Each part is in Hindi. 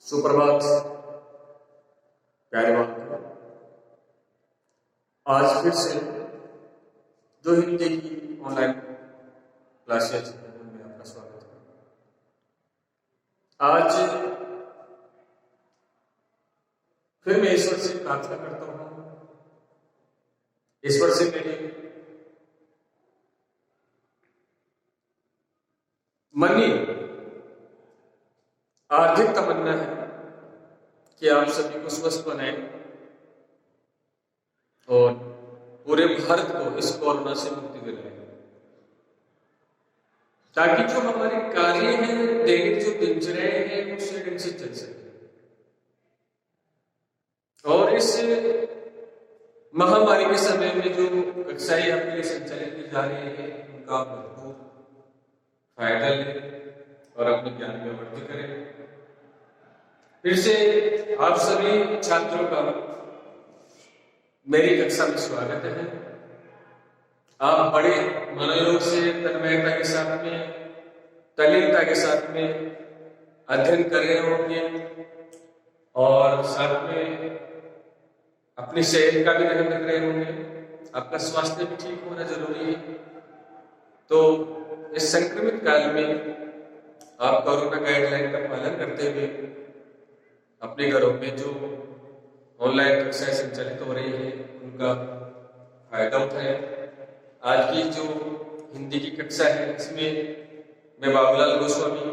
सुप्रभात प्यारे बालकों। आज फिर से जो हिंदी की ऑनलाइन क्लासेज हैं उनमें आपका स्वागत है। आज फिर मैं ईश्वर से प्रार्थना करता हूँ, ईश्वर से मेरी मनी आर्थिक तमन्ना है कि आप सभी को स्वस्थ बनाए और पूरे भारत को इस कोरोना से मुक्ति दिलाए, ताकि जो हमारे कार्य हैं, दैनिक जो दिनचर्या है, वो सही ढंग से चल सके और इस महामारी के समय में जो कक्षाएं आपके लिए संचालित की जा रही है उनका भरपूर फायदा लें और अपने ज्ञान में वृद्धि करें। फिर से आप सभी छात्रों का मेरी कक्षा में स्वागत है। आप बड़े मनोयोग से, तन्मयता के साथ में, तल्लीनता के साथ में अध्ययन कर रहे होंगे और साथ में अपनी सेहत का भी ध्यान रख रहे होंगे। आपका स्वास्थ्य भी ठीक होना जरूरी है। तो इस संक्रमित काल में आप कोरोना गाइडलाइन का पालन करते हुए अपने घरों में जो ऑनलाइन कक्षाएं संचालित हो रही है उनका फायदा उठाएं। आज की जो हिंदी की कक्षा है इसमें मैं बाबूलाल गोस्वामी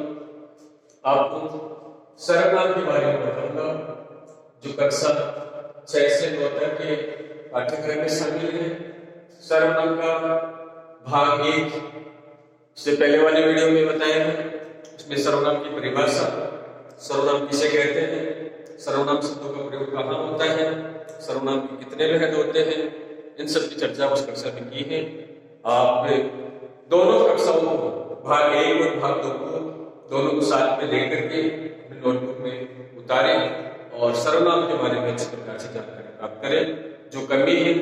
आपको सर्वनाम के बारे में बताऊंगा, जो कक्षा 6 से 9 तक के पाठ्यक्रम में शामिल है। सर्वनाम का भाग 1 इससे पहले वाले वीडियो में बताया है। उसमें सर्वनाम की परिभाषा, सर्वनाम किसे कहते हैं, सर्वनाम शब्दों का प्रयोग कहाँ होता है, सर्वनाम के कितने भेद होते हैं, इन सब की चर्चा उस कक्षा में की है। आप दोनों कक्षाओं को, भाग 1 और भाग 2 को दोनों को साथ में देख करके अपने नोटबुक में उतारें और सर्वनाम के बारे में अच्छी प्रकार से जानकारी प्राप्त करें। जो कमी है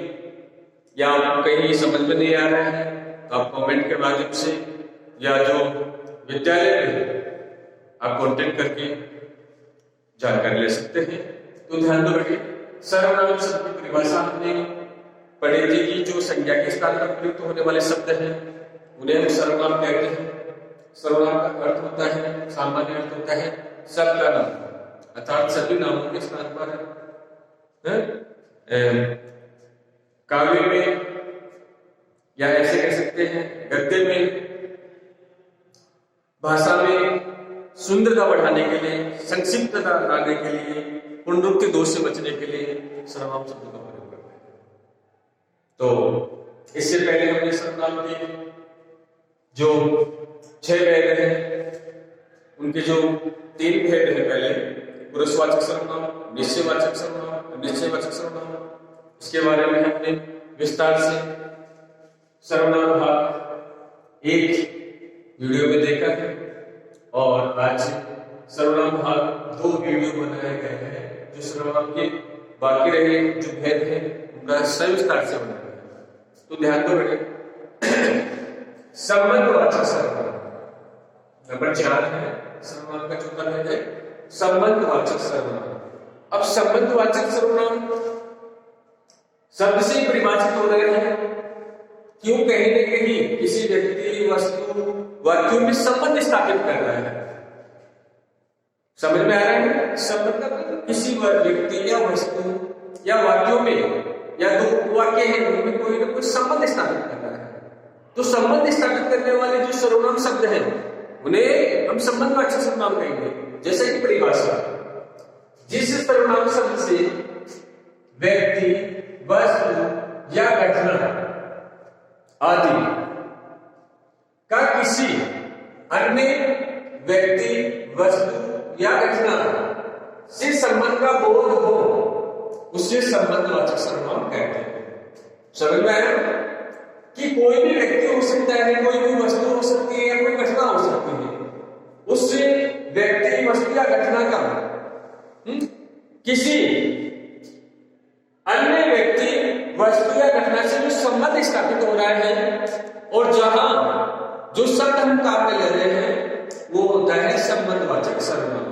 या आपको कहीं समझ में नहीं आ रहा है तो आप कमेंट के माध्यम से या जो विद्यालय में आप कॉन्टेक्ट करके जानकारी ले सकते हैं। तो ध्यान रखिए, सर्वनाम शब्द की परिभाषा हमने पढ़ी थी कि जो संज्ञा के स्थान पर प्रयुक्त होने वाले शब्द हैं उन्हें हम सर्वनाम कहते हैं। सर्वनाम का अर्थ होता है, सामान्य अर्थ होता है सबका नाम, अर्थात सभी नामों के स्थान पर काव्य में या ऐसे कह सकते हैं गद्य में, भाषा में सुंदरता बढ़ाने के लिए, संक्षिप्तता लाने के लिए, पुनरुक्ति दोष से बचने के लिए सर्वनाम शब्द का प्रयोग करते हैं। तो इससे पहले हमने सर्वनाम के जो 6 भेद हैं उनके जो 3 भेद हैं, पहले पुरुषवाचक सर्वनाम, निश्चयवाचक सर्वनाम, अनिश्चयवाचक सर्वनाम, इसके बारे में हमने विस्तार से सर्वनाम भाग 1 वीडियो में देखा है और आज सर्वनाम भाग 2 वीडियो बनाए गए हैं जो सर्वनाम के बाकी रहे जो भेद हैं उनका सविस्तार से बनाया गया है। तो ध्यान दो बेटे, संबंधवाचक सर्वनाम नंबर 4 है। सर्वनाम का चौथा भेद है संबंधवाचक सर्वनाम। अब संबंधवाचक सर्वनाम शब्द से परिभाषित हो रहे हैं क्यों, कहीं न कहीं किसी व्यक्ति, वस्तु, वाक्यों में संबंध स्थापित कर रहा है। समझ में आ रहा है? संबंध का किसी व्यक्ति या वस्तु या वाक्यों में या 2 वाक्य हैं उनमें कोई ना कोई संबंध स्थापित कर रहा है। तो संबंध स्थापित करने वाले जो सर्वनाम शब्द हैं उन्हें हम संबंधवाचक सर्वनाम कहेंगे। जैसे कि परिभाषा, जिस सर्वनाम शब्द से व्यक्ति, वस्तु या घटना आदि का किसी अन्य व्यक्ति, वस्तु या घटना से संबंध का बोध हो उसे संबंधवाचक सर्वनाम कहते हैं। समझ में आया कि कोई भी व्यक्ति हो सकता है, कोई भी वस्तु हो सकती है या कोई घटना हो सकती है, उससे व्यक्ति, वस्तु या घटना का किसी अन्य व्यक्ति, वस्तु या घटना से जो संबंध स्थापित हो रहा है और जहां जो शब्द हम काम में ले रहे हैं वो होता है संबंधवाचक सर्वनाम।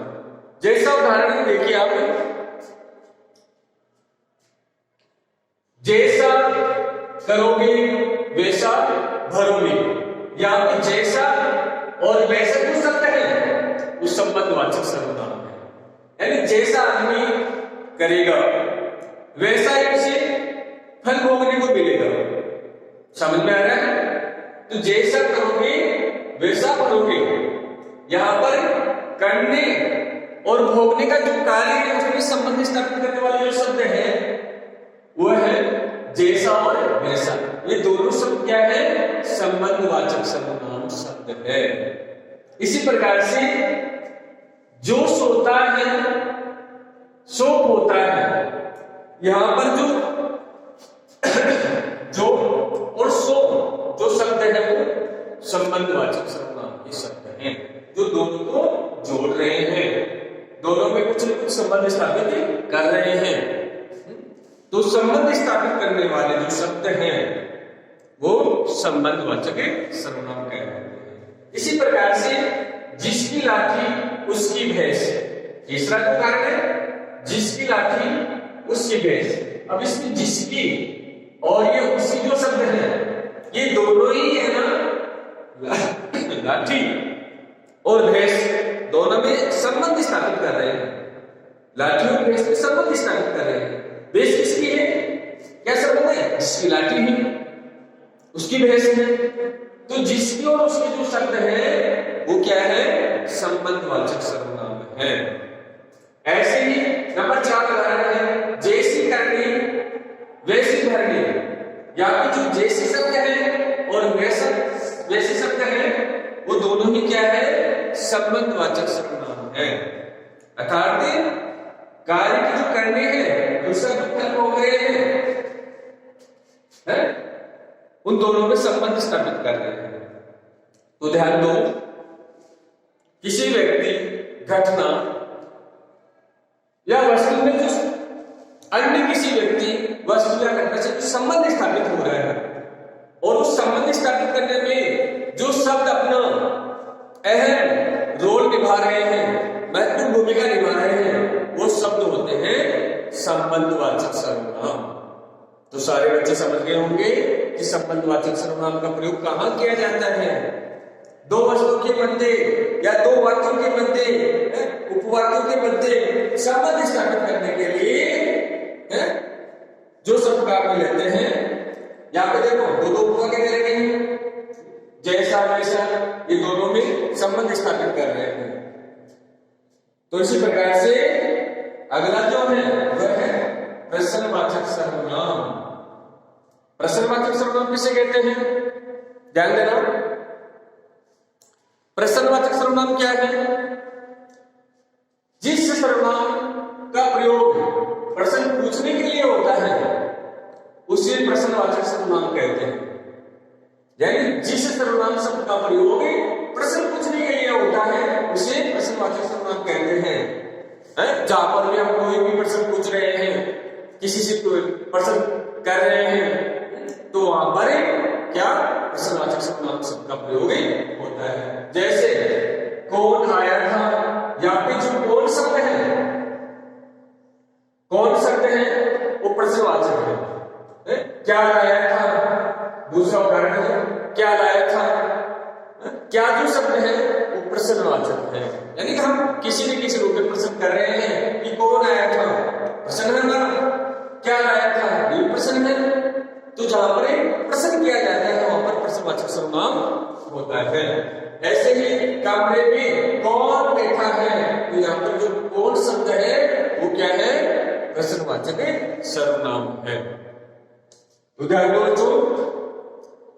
जैसा उदाहरण देखिए आप, जैसा करोगे वैसा भरोगे। यहां पे जैसा और वैसा जो शब्द है वो संबंधवाचक सर्वनाम है, यानी जैसा आदमी करेगा वैसा ही उसे फल भोगने को मिलेगा। समझ में आ रहा है? तो जैसा करोगे वैसा भरोगे। यहां पर करने और भोगने का जो कार्य है उसमें संबंध स्थापित करने वाले जो शब्द है वो है जैसा और वैसा। ये दोनों शब्द क्या है? संबंधवाचक सर्वनाम शब्द है। इसी प्रकार से जो सोता है सो होता है, यहां पर जो और सो जो शब्द है वो संबंधवाचक सर्वनाम के शब्द हैं, जो दोनों को जोड़ रहे हैं, दोनों में कुछ न कुछ संबंध स्थापित कर रहे हैं। तो संबंध स्थापित करने वाले जो शब्द हैं वो संबंधवाचक सर्वनाम कहलाते हैं। इसी प्रकार से जिसकी लाठी उसकी भैंस, तीसरा जो कारण है जिसकी लाठी उसकी भैंस। अब इसमें जिसकी और ये उसकी जो शब्द है ये दोनों ही है ना, लाठी और भैंस दोनों में संबंध स्थापित कर रहे हैं। लाठी और भैंस में संबंध स्थापित कर रहे हैं। भैंस किसकी है? क्या संबंध है? जिसकी लाठी है उसकी भैंस है। तो जिसकी और उसके जो शब्द है वो क्या है? संबंधवाचक सर्वनाम है। ऐसे ही नंबर 4 उदाहरण है जैसी करनी वैसी भरनी। यहाँ पे जो जैसी शब्द है और वैसे शब्द है वो दोनों ही क्या है? संबंधवाचक सर्वनाम है। अर्थात कार्य की जो करनी है दूसरा जो फल भोग रहे हैं उन दोनों में संबंध स्थापित कर रहे हैं। तो ध्यान दो, किसी व्यक्ति, घटना या वस्तु में जो अन्य किसी व्यक्ति, वस्तु या घटना से संबंध स्थापित हो रहा है और उस संबंध स्थापित करने में जो शब्द अपना अहम रोल निभा रहे हैं, महत्वपूर्ण भूमिका निभा रहे हैं, वो शब्द होते हैं संबंधवाचक सर्वनाम। तो सारे बच्चे समझ गए होंगे कि संबंधवाचक सर्वनाम का प्रयोग कहां किया जाता है? दो वस्तुओं के मध्य या दो वाक्यों के मध्य, उपवाक्यों के मध्य संबंध स्थापित करने के लिए जो शब्द काम में लेते हैं। यहां पे देखो दो उपवाक्य दे रहे हैं, जैसा वैसा, ये दोनों में संबंध स्थापित कर रहे हैं। तो इसी प्रकार से अगला जो है वह है प्रश्नवाचक सर्वनाम। प्रश्नवाचक सर्वनाम किसे कहते हैं? ध्यान देना, प्रश्नवाचक सर्वनाम क्या है? जिस सर्वनाम का प्रयोग प्रश्न पूछने के लिए होता है उसे प्रश्नवाचक सर्वनाम कहते हैं। यानी जिस सर्वनाम शब्द का प्रयोग प्रश्न पूछने के लिए होता है उसे प्रश्नवाचक सर्वनाम कहते हैं। जहां पर भी हम कोई भी प्रश्न पूछ रहे हैं, किसी से कोई प्रश्न कर रहे हैं, तो वहां पर क्या प्रश्नवाचक सर्वनाम शब्द का प्रयोग होता है। जैसे कौन आया था, यहाँ पे जो कौन शब्द है, कौन शब्द है वो प्रश्नवाचक है। क्या लाया था, दूसरा उदाहरण है क्या लाया था। क्या जो शब्द है वो प्रश्नवाचक है, यानी कि हम किसी न किसी रूप में प्रश्न कर रहे हैं कि कौन आया था, प्रश्न है ना, क्या लाया था, ये प्रश्न है। तो जहां पर प्रश्न किया जाता है वहां पर प्रश्नवाचक सर्वनाम होता है। ऐसे ही कमरे में कौन बैठा है, तो यहाँ पर जो कौन शब्द है वो क्या है? प्रश्नवाचक सर्वनाम है। उदाहरण तो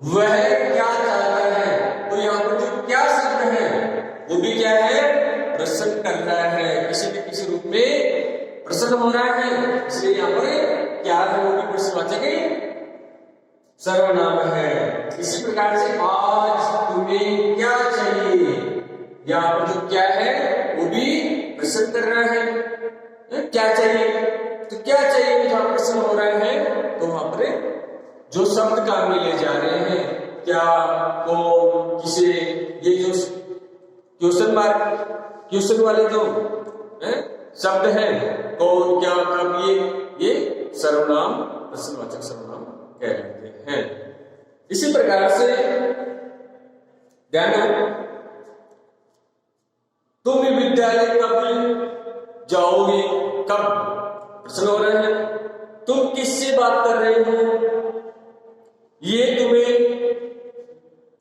वह क्या चाहता है, तो यहाँ पर जो क्या शब्द है वो भी क्या है? प्रश्न कर रहा है, किसी न किसी रूप में प्रश्न हो रहा है, इसलिए यहाँ पर क्या है वो भी प्रश्नवाचक सर्वनाम है। इसी प्रकार से आज तुम्हें क्या चाहिए, यहाँ पर जो क्या है वो भी प्रश्न कर रहा है। क्या चाहिए, तो क्या चाहिए जहां प्रश्न हो रहा है तो वहां पर जो शब्द काम में ले जा रहे हैं, क्या, कौन, किसे, ये जो क्वेश्चन वाले जो शब्द है, कौन, क्या, कब, ये सर्वनाम प्रश्नवाचक सर्वनाम कहलाते हैं। इसी प्रकार से ध्यान दो, तुम विद्यालय कब जाओगे, कब प्रश्न हो रहा है। तुम किससे बात कर रहे हो, ये तुम्हें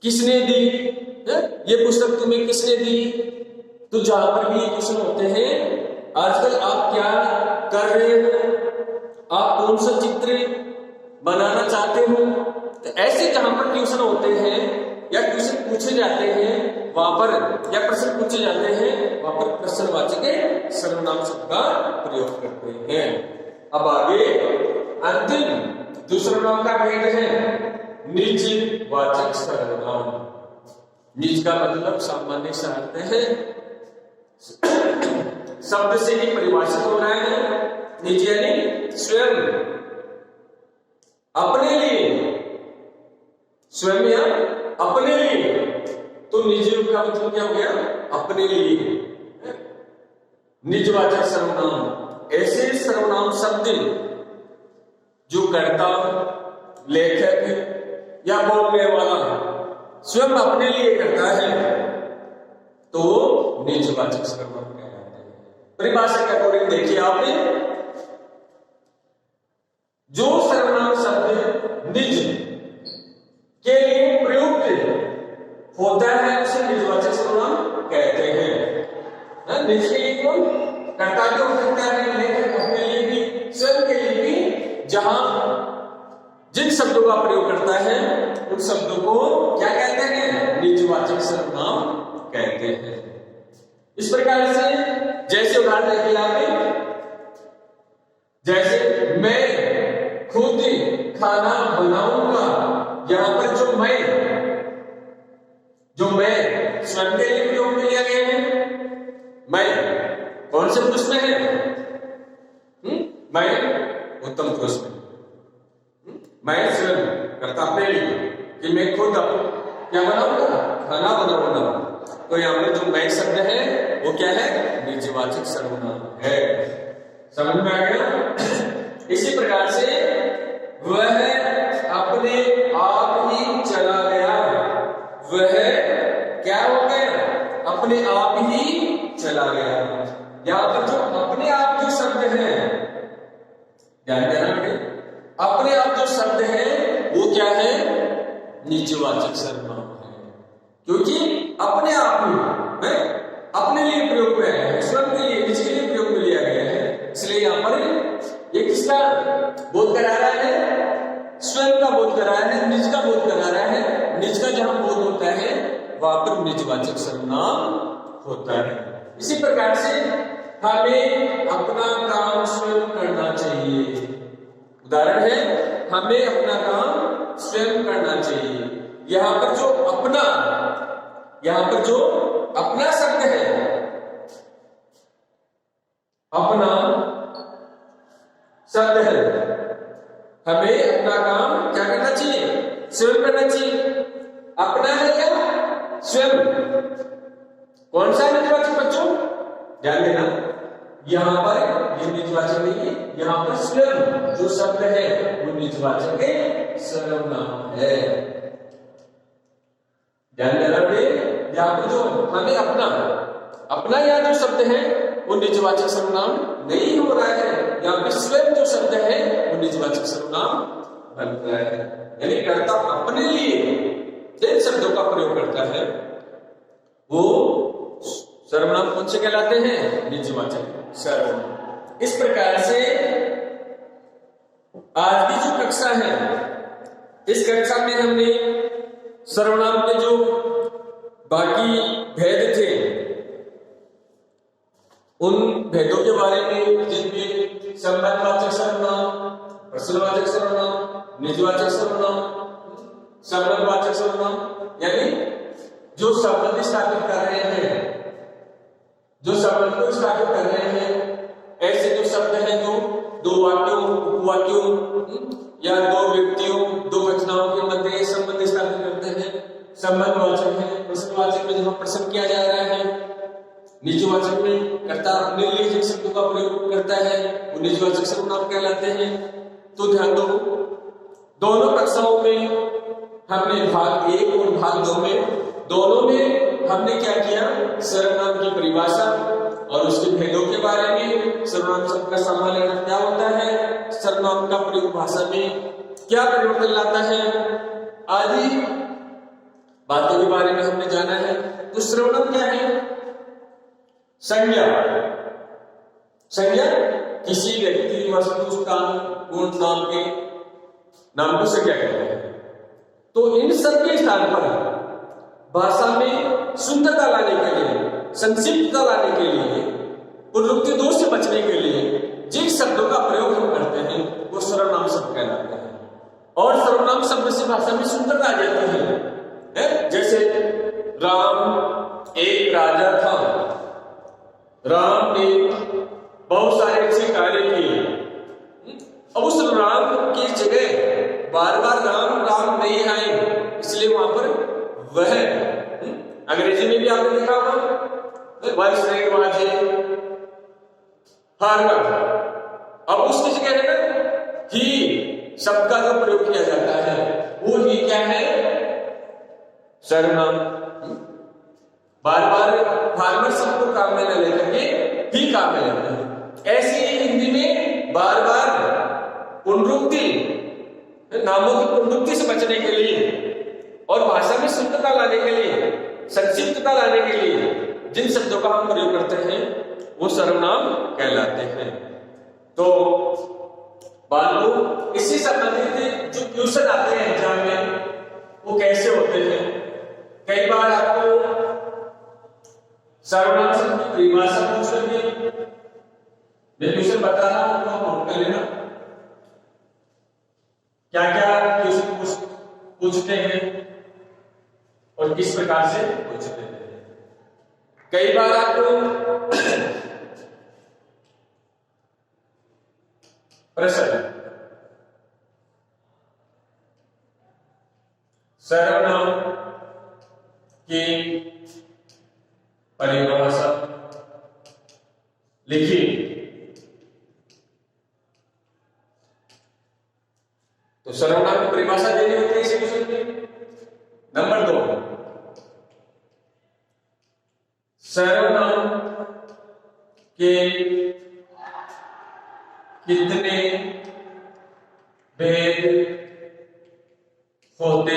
किसने दी, ये पुस्तक तुम्हें किसने दी। तो जहां पर भी ये क्वेश्चन होते हैं, आजकल आप क्या कर रहे हो, आप कौन सा चित्र बनाना चाहते हो, तो ऐसे जहां पर क्वेश्चन होते हैं या क्वेश्चन पूछे जाते हैं वहां पर, या प्रश्न पूछे जाते हैं वहां पर प्रश्नवाचक सर्वनाम शब्द का प्रयोग करते हैं। अब आगे अंतिम जो सर्वनाम का भेद है निजवाचक सर्वनाम। निज का मतलब सामान्य से अर्थ है, शब्द से ही परिभाषित हो रहा है। निज यानी स्वयं, अपने लिए, स्वयं या अपने लिए। तो निज का मतलब क्या हो गया, अपने लिए। निजवाचक सर्वनाम ऐसे सर्वनाम शब्द जो कर्ता, लेखक या बोलने वाला स्वयं अपने लिए करता है तो निजवाचक सर्वनाम कहलाते हैं। परिभाषा के अकॉर्डिंग देखिए आपने, जो सर्वनाम शब्द निज के लिए प्रयुक्त होता है उसे निजवाचक सर्वनाम कहते हैं। निज के लिए कौन, कर्ता जो करता है, लेखक अपने लिए भी, स्वयं के लिए भी, जहां जिन शब्दों का प्रयोग करता है उन शब्दों को क्या कहते हैं, निजवाचक सर्वनाम कहते हैं। इस प्रकार से जैसे उदाहरण देखिए आपने, जैसे मैं खुद खाना बनाऊंगा, यहां पर जो मैं स्वयं के लिए प्रयोग में लिया गया है। मैं कौन से पुरुष में है, मैं उत्तम पुरुष में। मैं स्वयं करता अपने लिए कि मैं खुद क्या बनाऊंगा, खाना बनाऊंगा। तो यहां पर जो मैं शब्द है वो क्या है, निजवाचक सर्वनाम है। समझ में आ गया। इसी प्रकार से वह अपने आप ही चला गया, वह क्या हो गया, अपने आप ही चला गया। यहां पर जो अपने आप जो शब्द है, ध्यान देना बेटे, अपने आप जो शब्द है वो क्या है, निजवाचक सर्वनाम है। क्योंकि अपने आप ही अपने लिए प्रयोग में आया है, स्वयं के लिए, निज के लिए प्रयोग में लिया गया है। इसलिए यहां पर ये किसका बोध करा रहा है, स्वयं का बोध करा रहा है, निज का बोध करा रहा है। निज का जहां बोध होता है वहां पर निजवाचक सर्वनाम होता है। इसी प्रकार से हमें अपना काम स्वयं करना चाहिए। उदाहरण है, हमें अपना काम स्वयं करना चाहिए। यहां पर जो अपना शब्द है, अपना शब्द है, हमें अपना काम क्या करना चाहिए, स्वयं करना चाहिए। अपना है क्या, स्वयं। कौन सा निजवाचक बच्चों, ध्यान देना, यहां पर ये निजवाचक नहीं है, यहां पर स्वयं जो शब्द है वो निजवाचक सर्वनाम है। ध्यान देना बेटे, यहां पर जो हमें अपना यहां जो शब्द है वो निजवाचक सर्वनाम नहीं हो रहा है, यहां पर स्वयं जो शब्द है वो निजवाचक सर्वनाम बन रहा है। यानी कर्ता अपने लिए जिन शब्दों का प्रयोग करता है वो सर्वनाम कौन से कहलाते हैं, निजवाचक सर्वनाम। इस प्रकार से आज की जो कक्षा है, इस कक्षा में हमने सर्वनाम के जो बाकी भेद थे उन भेदों के बारे में, जिनमें संबंधवाचक सर्वनाम, प्रश्नवाचक सर्वनाम, निजवाचक सर्वनाम, संबंधवाचक सर्वनाम, यानी जो संबंध स्थापित कर रहे हैं, जो संबंध को स्थापित कर रहे हैं, ऐसे जो शब्द हैं जो दो वाक्यों, उपवाक्यों या दो व्यक्तियों, दो घटनाओं के मध्य संबंध स्थापित करते हैं, संबंधवाचक है। प्रश्नवाचक में जहां प्रश्न किया जा रहा है, निजवाचक में कर्ता अपने लिए जिन शब्दों का प्रयोग करता है वो निजवाचक सर्वनाम कहलाते हैं। तो ध्यान दो, दोनों कक्षाओं में हमने भाग 1 और भाग 2 में दोनों में हमने क्या किया, सर्वनाम की परिभाषा और उसके भेदों के बारे में, सर्वनाम शब्द का सामान्य अर्थ क्या होता है, सर्वनाम का प्रयोग भाषा में क्या परिवर्तन लाता है, आदि बातों के बारे में हमने जाना है। तो सर्वनाम क्या है? संज्ञा। संज्ञा किसी व्यक्ति, वस्तु, स्थान, गुण, नाम के नाम को संज्ञा कहते हैं। तो इन सब के स्थान पर भाषा में शुद्धता लाने के लिए, संक्षिप्तता लाने के लिए, पुनरुक्ति दोष से बचने के लिए जिन शब्दों का प्रयोग हम करते हैं वो सर्वनाम शब्द कहलाते हैं। और सर्वनाम शब्द से भाषा में शुद्धता आ जाती है। जैसे राम एक राजा था, राम ने बहुत सारे अच्छे कार्य किए। अब उस राम की जगह बार बार राम राम नहीं आए, इसलिए वहां पर वह, अंग्रेजी में भी आपने देखा होगा वाजे हार्मर, अब उसकी जगह है ना ही शब्द का जो प्रयोग किया जाता है वो ही क्या है, सर्वनाम। बार बार फार्मर शब्द को काम में न लेकर के ही काम में लेते हैं। ऐसे ही हिंदी में बार बार पुनरुक्ति, नामों की पुनरुक्ति से बचने के लिए और भाषा में शुद्धता लाने के लिए, संक्षिप्तता लाने के लिए जिन शब्दों का हम प्रयोग करते हैं वो सर्वनाम कहलाते हैं। तो बालों इसी संबंधित जो क्वेश्चन आते हैं एग्जाम में वो कैसे होते हैं, कई बार आपको सर्वनाम शब्द की परिभाषा पूछ लेंगे, मैं क्वेश्चन बता रहा हूं तो आप नोट कर लेना क्या क्या क्वेश्चन पूछते हैं और किस प्रकार से पूछते हैं। कई बार आपको प्रश्न सर्वनाम की परिभाषा लिखिए, तो सर्वनाम की परिभाषा देनी होती है इसी क्वेश्चन में। नंबर 2, सर्वनाम के कितने भेद होते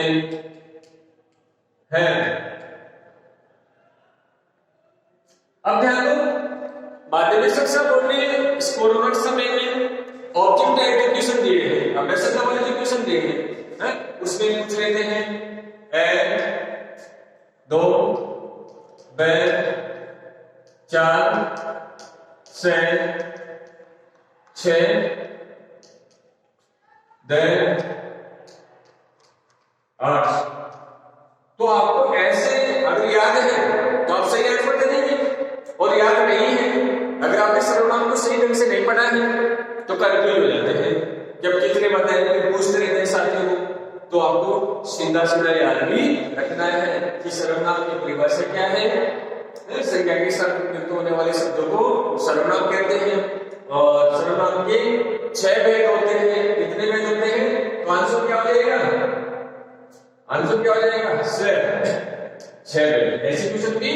हैं। अब ध्यान दो, माध्यमिक शिक्षा बोर्ड ने इस कोरोना के समय में ऑब्जेक्ट टाइप के क्वेश्चन दिए हैं, अभ्यास वाले जो क्वेश्चन दिए हैं उसमें पूछ लेते हैं 1 2 2 4 6 6 10 8। तो आपको ऐसे अगर याद है तो आप सही आंसर दे देंगे, और याद नहीं है, अगर आपने सर्वनाम को सही ढंग से नहीं पढ़ा है तो कंफ्यूज हो जाते हैं। जब कितने बताए पूछते रहते हैं साथियों को, तो आपको सीधा सीधा याद भी रखना है कि सर्वनाम की परिभाषा क्या है। संज्ञा के साथ युक्त होने वाले शब्दों को सर्वनाम कहते हैं। और सर्वनाम के 6 भेद होते हैं। कितने भेद होते हैं? तो आंसर क्या हो जाएगा? आंसर क्या हो जाएगा? 6 भेद। ऐसे क्वेश्चन भी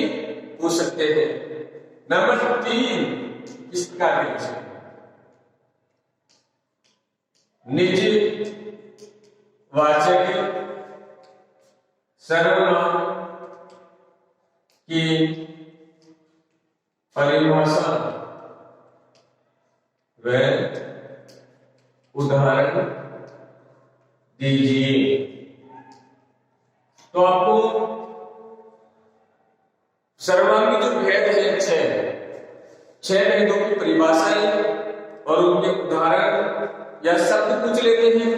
पूछ सकते हैं। नंबर 3 इस प्रकार के क्वेश्चन, निजी वाचक सर्वनाम की परिभाषा व उदाहरण दीजिए। तो आपको सर्वनाम के जो भेद है 6 भेदों की परिभाषाएं और उनके उदाहरण या शब्द पूछ लेते हैं।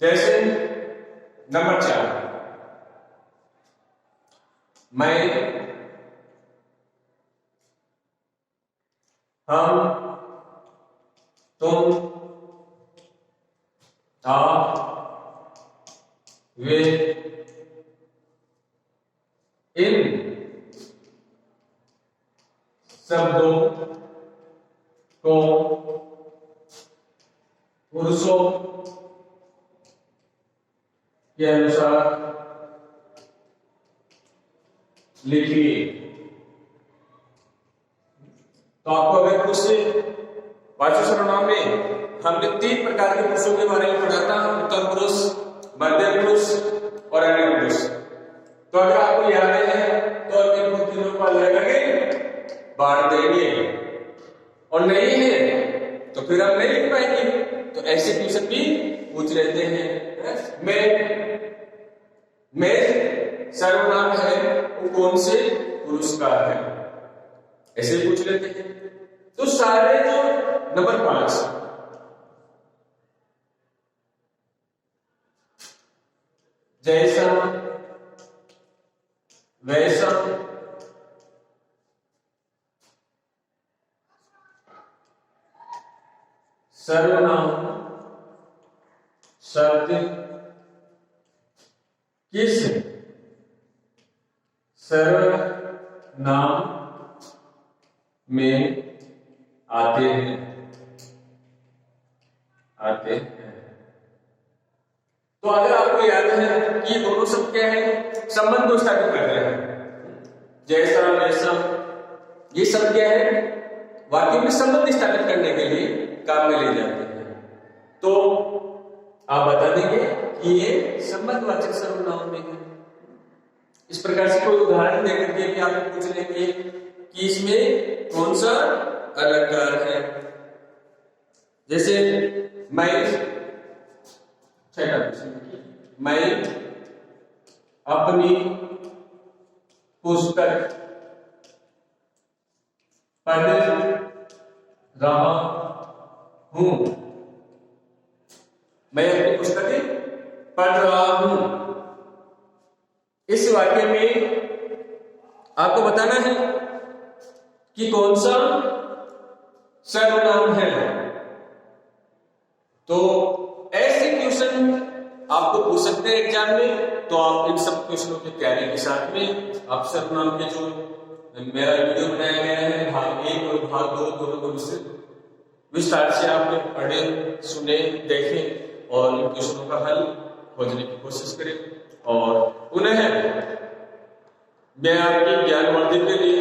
जैसे नंबर 4, मैं, हम, तुम, आप, वे, इन शब्दों को पुरुषों के अनुसार लिखिए। तो आपको अगर कुछ वाचक सर्वनाम में हमने 3 प्रकार के पुरुषों के बारे में पढ़ा था, उत्तम पुरुष, मध्यम पुरुष और अन्य पुरुष। तो अगर आपको याद है तो इनको तीनों को अलग अलग बांट देंगे, और नहीं है तो फिर हम नहीं लिख पाएंगे। तो ऐसे क्वेश्चन भी पूछ लेते हैं। मैं सर्वनाम है वो कौन से पुरुष का है, ऐसे पूछ लेते हैं। तो सारे जो नंबर 5 जैसा, वैसा, सर्वनाम शब्द किस सर्वनाम में आते हैं। तो अगर आपको याद है कि दोनों शब्द क्या है, संबंध को स्थापित कर रहे हैं। जैसा, वैसा, ये शब्द क्या है, वाक्य में संबंध स्थापित करने के लिए काम में ले जाते हैं। तो आप बता देंगे कि ये संबंधवाचक सर्वनाम में है। इस प्रकार से कोई उदाहरण देकर के भी आप पूछ लेंगे कि इसमें कौन सा अलंकार है। जैसे मैं अपनी पुस्तक पढ़ रहा हूं। मैं अपनी पुस्तकें पढ़ रहा हूं। इस वाक्य में आपको बताना है कि कौन सा सर्वनाम है। तो ऐसे क्वेश्चन आपको पूछ सकते हैं एग्जाम में। तो आप इन सब क्वेश्चनों की तैयारी के साथ में आप सर्वनाम के जो मेरा वीडियो बनाया गया है भाग 1 और भाग 2 दोनों को विस्तार से आपने पढ़े, सुने, देखें और इन क्वेश्चनों का हल खोजने की कोशिश करें। और पुनः मैं आपकी ज्ञानवर्द्धि के लिए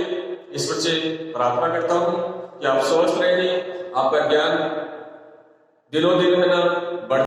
ईश्वर से प्रार्थना करता हूं कि आप स्वस्थ रहें, आपका ज्ञान दिनों दिन है ना बढ़